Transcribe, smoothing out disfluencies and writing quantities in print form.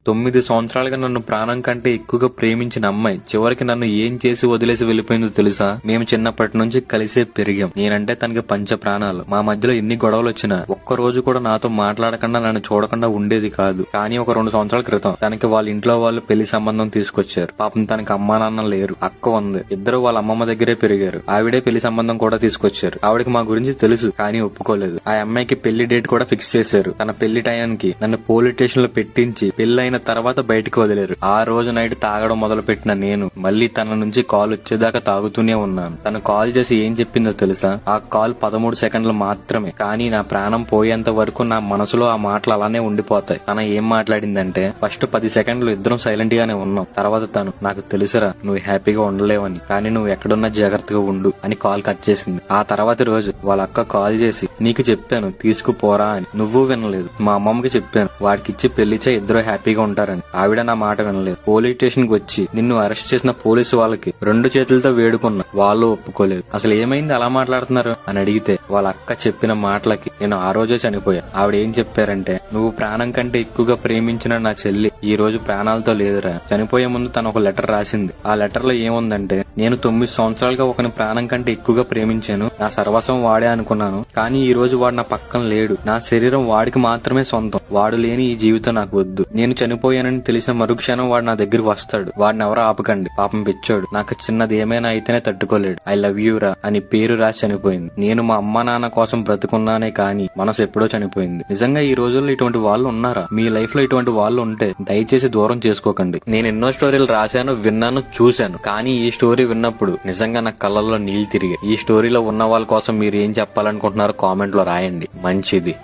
9 సంవత్సరాలుగా నన్ను ప్రాణం కంటే ఎక్కువగా ప్రేమించిన అమ్మాయి చివరికి నన్ను ఏం చేసి వదిలేసి వెళ్లిపోయిందో తెలుసా? మేము చిన్నప్పటి నుంచి కలిసే పెరిగాం. నేనంటే తనకి పంచ ప్రాణాలు. మా మధ్యలో ఎన్ని గొడవలు వచ్చినా ఒక్క రోజు కూడా నాతో మాట్లాడకుండా నన్ను చూడకుండా ఉండేది కాదు. కానీ ఒక 2 సంవత్సరాల క్రితం తనకి వాళ్ళ ఇంట్లో వాళ్ళు పెళ్లి సంబంధం తీసుకొచ్చారు. పాపం తనకి అమ్మా నాన్న లేరు, అక్క ఉంది. ఇద్దరు వాళ్ళ అమ్మమ్మ దగ్గరే పెరిగారు. ఆవిడే పెళ్లి సంబంధం కూడా తీసుకొచ్చారు. ఆవిడకి మా గురించి తెలుసు కానీ ఒప్పుకోలేదు. ఆ అమ్మాయికి పెళ్లి డేట్ కూడా ఫిక్స్ చేశారు. తన పెళ్లి టయానికి నన్ను పోలీస్ స్టేషన్ లో పెట్టించి పెళ్లి తర్వాత బయటికి వదిలేరు. ఆ రోజు నైట్ తాగడం మొదలు పెట్టిన నేను మళ్లీ తన నుంచి కాల్ వచ్చేదాకా తాగుతూనే ఉన్నాను. తను కాల్ చేసి ఏం చెప్పిందో తెలుసా? ఆ కాల్ 13 సెకండ్లు మాత్రమే, కానీ నా ప్రాణం పోయేంత వరకు నా మనసులో ఆ మాటలు అలానే ఉండిపోతాయి. తన ఏం మాట్లాడిందంటే, ఫస్ట్ 10 సెకండ్లు ఇద్దరం సైలెంట్ గానే ఉన్నాం. తర్వాత తను, నాకు తెలుసురా నువ్వు హ్యాపీగా ఉండలేవని, కానీ నువ్వు ఎక్కడున్నా జాగ్రత్తగా ఉండు అని కాల్ కట్ చేసింది. ఆ తర్వాతి రోజు వాళ్ళ అక్క కాల్ చేసి, నీకు చెప్పాను తీసుకుపోరా అని, నువ్వు వినలేదు. మా అమ్మమ్మకి చెప్పాను వాడికిచ్చి పెళ్లిచే ఇద్దరు హ్యాపీగా ఉంటారని. ఆవిడ నా మాట వినలేదు. పోలీస్ స్టేషన్ కి వచ్చి నిన్ను అరెస్ట్ చేసిన పోలీసు వాళ్ళకి 2 చేతులతో వేడుకున్నా, వాళ్ళు ఒప్పుకోలేదు. అసలు ఏమైంది అలా మాట్లాడుతున్నారు అని అడిగితే వాళ్ళ అక్క చెప్పిన మాటలకి నేను ఆ రోజే చనిపోయా. ఆవిడ ఏం చెప్పారంటే, నువ్వు ప్రాణం కంటే ఎక్కువగా ప్రేమించిన నా చెల్లి ఈ రోజు ప్రాణాలతో లేదురా. చనిపోయే ముందు తను ఒక లెటర్ రాసింది. ఆ లెటర్ లో ఏముందంటే, నేను 9 సంవత్సరాలుగా ఒకని ప్రాణం కంటే ఎక్కువగా ప్రేమించాను. నా సర్వస్వం వాడే అనుకున్నాను, కానీ ఈ రోజు వాడు నా పక్కన లేడు. నా శరీరం వాడికి మాత్రమే సొంతం. వాడు లేని ఈ జీవితం నాకు వద్దు. నేను చనిపోయానని తెలిసిన మరుక్షణం వాడు నా దగ్గరికి వస్తాడు. వాడిని ఎవరో ఆపకండి, పాపం పిచ్చోడు. నాకు చిన్నది ఏమైనా అయితేనే తట్టుకోలేడు. ఐ లవ్ యూ రా అని పేరు రాసి చనిపోయింది. నేను మా అమ్మా నాన్న కోసం బ్రతుకున్నానే కానీ మనసు ఎప్పుడో చనిపోయింది. నిజంగా ఈ రోజుల్లో ఇటువంటి వాళ్ళు ఉన్నారా? మీ లైఫ్ లో ఇటువంటి వాళ్ళు ఉంటే దయచేసి దూరం చేసుకోకండి. నేను ఎన్నో స్టోరీలు రాశాను, విన్నాను, చూశాను. కానీ ఈ స్టోరీ విన్నప్పుడు నిజంగా నా కళ్ళల్లో నీళ్లు తిరిగాయి. ఈ స్టోరీలో ఉన్న వాళ్ళ కోసం మీరు ఏం చెప్పాలనుకుంటున్నారో కామెంట్ లో రాయండి. మంచిది.